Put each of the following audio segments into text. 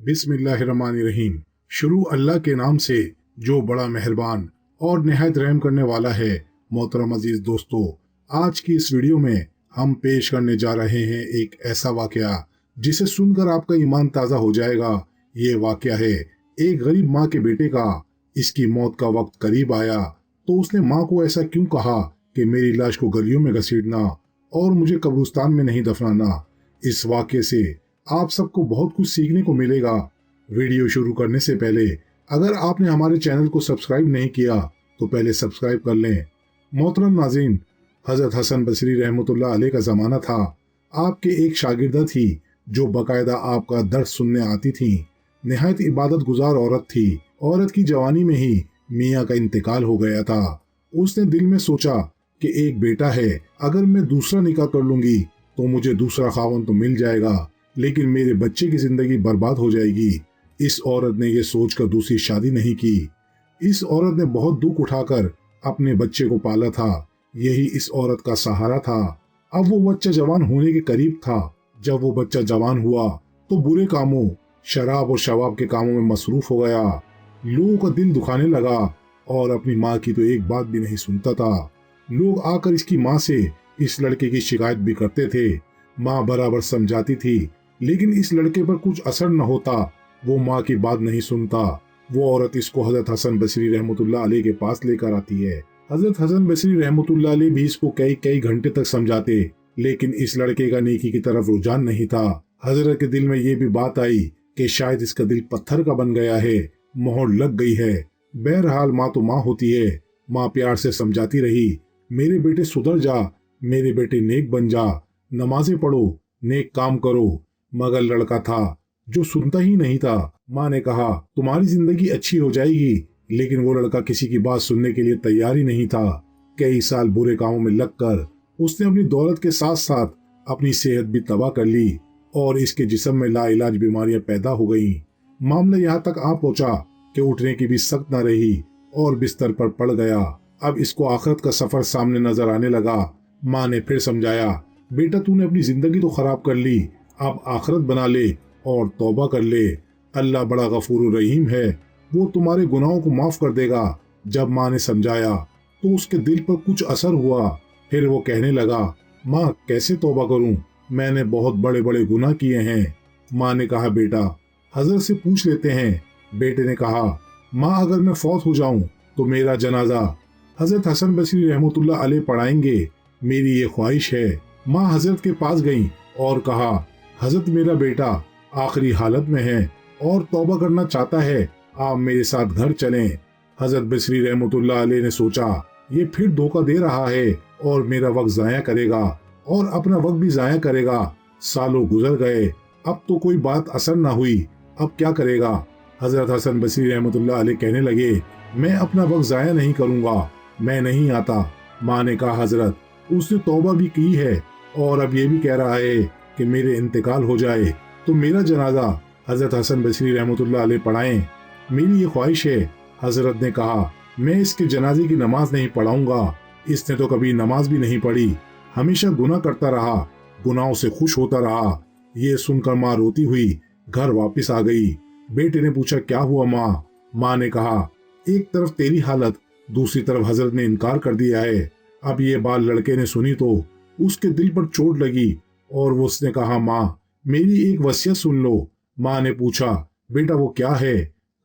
बिस्मिल्लाहिर्रहमानिर्रहीम। शुरू अल्लाह के नाम से जो बड़ा मेहरबान और निहायत रहम करने वाला है। मोहतरम अजीज दोस्तों, आज की इस वीडियो में हम पेश करने जा रहे हैं एक ऐसा वाकया जिसे सुनकर आपका ईमान ताज़ा हो जाएगा। ये वाकया है एक गरीब माँ के बेटे का। इसकी मौत का वक्त करीब आया तो उसने माँ को ऐसा क्यों कहा कि मेरी लाश को गलियों में घसीटना और मुझे कब्रिस्तान में नहीं दफनाना। इस वाकये से आप सबको बहुत कुछ सीखने को मिलेगा। वीडियो शुरू करने से पहले अगर आपने हमारे चैनल को सब्सक्राइब नहीं किया तो पहले सब्सक्राइब कर लें। मोहतरम नाज़रीन, हज़रत हसन बसरी रहमतुल्लाह अलैह का ज़माना था। आपके एक शागिर्दा थी जो बाकायदा आपका दर्स सुनने आती थी। निहायत इबादत गुजार औरत थी। औरत की जवानी में ही मियाँ का इंतकाल हो गया था। उसने दिल में सोचा कि एक बेटा है, अगर मैं दूसरा निकाह कर लूंगी तो मुझे दूसरा खावन तो मिल जाएगा, लेकिन मेरे बच्चे की जिंदगी बर्बाद हो जाएगी। इस औरत ने यह सोचकर दूसरी शादी नहीं की। इस औरत ने बहुत दुख उठाकर अपने बच्चे को पाला था। यही इस औरत का सहारा था। अब वो बच्चा जवान होने के करीब था। जब वो बच्चा जवान हुआ तो बुरे कामों, शराब और शवाब के कामों में मसरूफ हो गया। लोगों का दिल दुखाने लगा और अपनी माँ की तो एक बात भी नहीं सुनता था। लोग आकर इसकी माँ से इस लड़के की शिकायत भी करते थे। माँ बराबर समझाती थी, लेकिन इस लड़के पर कुछ असर न होता। वो माँ की बात नहीं सुनता। वो औरत इसको हजरत हसन बसरी रहमतुल्लाह अलैह के पास लेकर आती है। हजरत हसन बसरी रहमतुल्लाह अलैह भी इसको कई कई घंटे तक समझाते, लेकिन इस लड़के का नेकी की तरफ रुझान नहीं था। हजरत के दिल में ये भी बात आई कि शायद इसका दिल पत्थर का बन गया है, मोहर लग गई है। बहरहाल माँ तो माँ होती है। माँ प्यार से समझाती रही, मेरे बेटे सुधर जा, मेरे बेटे नेक बन जा, नमाजें पढ़ो, नेक काम करो। मगर लड़का था जो सुनता ही नहीं था। माँ ने कहा, तुम्हारी जिंदगी अच्छी हो जाएगी, लेकिन वो लड़का किसी की बात सुनने के लिए तैयार ही नहीं था। कई साल बुरे कामों में लगकर उसने अपनी दौलत के साथ साथ अपनी सेहत भी तबाह कर ली और इसके जिस्म में लाइलाज बीमारियां पैदा हो गईं। मामला यहाँ तक आ पहुंचा कि उठने की भी सख्त न रही और बिस्तर पर पड़ गया। अब इसको आखिरत का सफर सामने नजर आने लगा। माँ ने फिर समझाया, बेटा तूने अपनी जिंदगी तो खराब कर ली, अब आखिरत बना ले और तौबा कर ले। अल्लाह बड़ा गफूर रहीम है, वो तुम्हारे गुनाहों को माफ कर देगा। जब माँ ने समझाया तो उसके दिल पर कुछ असर हुआ। फिर वो कहने लगा, माँ कैसे तौबा करूं, मैंने बहुत बड़े बड़े गुनाह किए हैं। माँ ने कहा, बेटा हजरत से पूछ लेते हैं। बेटे ने कहा, माँ अगर मैं फौत हो जाऊं तो मेरा जनाजा हजरत हसन बसरी रहमतुल्लाह अलैह पढ़ाएंगे, मेरी ये ख्वाहिश है। माँ हजरत के पास गई और कहा, हजरत मेरा बेटा आखिरी हालत में है और तौबा करना चाहता है, आप मेरे साथ घर चलें। हजरत बसरी रहमतुल्लाह अलैह ने सोचा, ये फिर धोखा दे रहा है और मेरा वक्त जाया करेगा और अपना वक्त भी जाया करेगा। सालों गुजर गए, अब तो कोई बात असर न हुई, अब क्या करेगा। हजरत हसन बसरी रहमतुल्लाह अलैह कहने लगे, मैं अपना वक्त जाया नहीं करूंगा, मैं नहीं आता। माँ ने कहा, हजरत उसने तौबा भी की है और अब ये भी कह रहा है कि मेरे इंतकाल हो जाए तो मेरा जनाजा हजरत हसन बसरी रहमतुल्लाह अलैह पढ़ाएं, मेरी ये ख्वाहिश है। हजरत ने कहा, मैं इसके जनाजे की नमाज नहीं पढ़ाऊंगा, इसने तो कभी नमाज भी नहीं पढ़ी, हमेशा गुनाह करता रहा, गुनाहों से खुश होता रहा। ये सुनकर माँ रोती हुई घर वापस आ गई। बेटे ने पूछा, क्या हुआ माँ? माँ ने कहा, एक तरफ तेरी हालत, दूसरी तरफ हजरत ने इनकार कर दिया है। अब ये बात लड़के ने सुनी तो उसके दिल पर चोट लगी और वो उसने कहा, माँ मेरी एक वसीयत सुन लो। माँ ने पूछा, बेटा वो क्या है?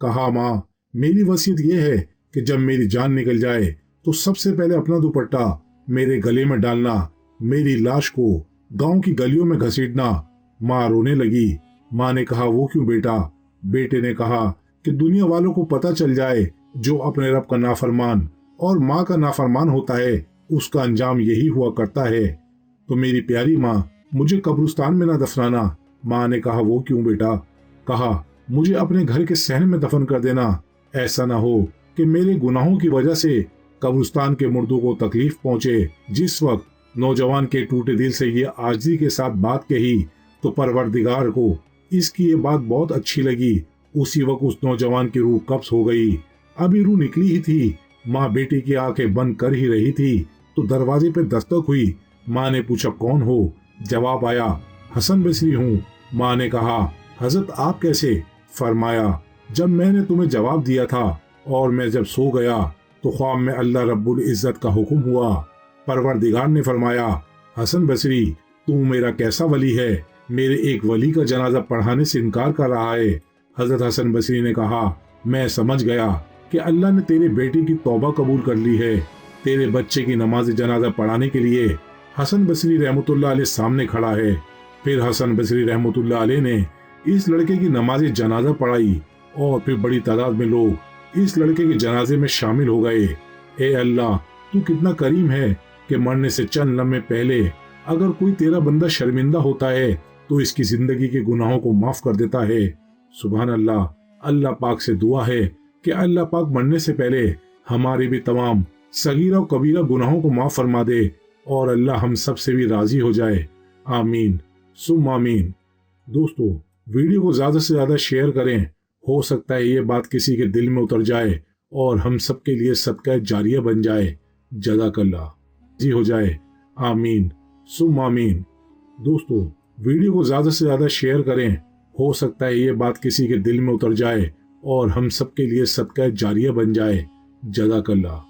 कहा, माँ मेरी वसीयत ये है कि जब मेरी जान निकल जाए तो सबसे पहले अपना दुपट्टा मेरे गले में डालना, मेरी लाश को गांव की गलियों में घसीटना। माँ रोने लगी। माँ ने कहा, वो क्यों बेटा? बेटे ने कहा कि दुनिया वालों को पता चल जाए जो अपने रब का नाफरमान और माँ का नाफरमान होता है, उसका अंजाम यही हुआ करता है। तो मेरी प्यारी माँ, मुझे कब्रिस्तान में न दफनाना। माँ ने कहा, वो क्यों बेटा? कहा, मुझे अपने घर के सहन में दफन कर देना, ऐसा ना हो कि मेरे गुनाहों की वजह से कब्रिस्तान के मुर्दों को तकलीफ पहुंचे। जिस वक्त नौजवान के टूटे दिल से ये आजिज़ी के साथ बात कही तो परवरदिगार को इसकी ये बात बहुत अच्छी लगी। उसी वक्त उस नौजवान की रूह कब्ज हो गई। अभी रूह निकली ही थी, माँ बेटी की आंखें बंद कर ही रही थी तो दरवाजे पर दस्तक हुई। माँ ने पूछा, कौन हो? जवाब आया, हसन बसरी हूँ। माँ ने कहा, हजरत आप कैसे? फरमाया, जब मैंने तुम्हें जवाब दिया था और मैं जब सो गया तो ख्वाब में अल्लाह रब्बुल इज़्ज़त का हुक्म हुआ। परवरदिगार ने फरमाया, हसन बसरी, तू मेरा कैसा वली है, मेरे एक वली का जनाजा पढ़ाने से इनकार कर रहा है। हजरत हसन बसरी ने कहा, मैं समझ गया कि अल्लाह ने तेरे बेटे की तौबा कबूल कर ली है। तेरे बच्चे की नमाज जनाजा पढ़ाने के लिए हसन बसरी रहमतुल्लाह अलैह सामने खड़ा है। फिर हसन बसरी रहमतुल्लाह अलैह ने इस लड़के की नमाज जनाजा पढ़ाई और फिर बड़ी तादाद में लोग इस लड़के के जनाजे में शामिल हो गए। ए अल्लाह, तू कितना करीम है कि मरने से चंद लम्हे पहले अगर कोई तेरा बंदा शर्मिंदा होता है तो इसकी जिंदगी के गुनाहों को माफ कर देता है। सुभान अल्लाह। अल्लाह पाक से दुआ है कि अल्लाह पाक मरने से पहले हमारे भी तमाम सगीरा और कबीरा गुनाहों को माफ फरमा दे और अल्लाह हम सब से भी राजी हो जाए। आमीन सुम आमीन। दोस्तों, वीडियो को ज्यादा से ज्यादा शेयर करें। हो सकता है ये बात किसी के दिल में उतर जाए और हम सब के लिए सदका जारिया बन जाए। जज़ाकल्लाह। जी हो जाए। आमीन सुम आमीन। दोस्तों, वीडियो को ज्यादा से ज्यादा शेयर करें। हो सकता है ये बात किसी के दिल में उतर जाए और हम सब के लिए सदका जारिया बन जाए। जज़ाकल्लाह।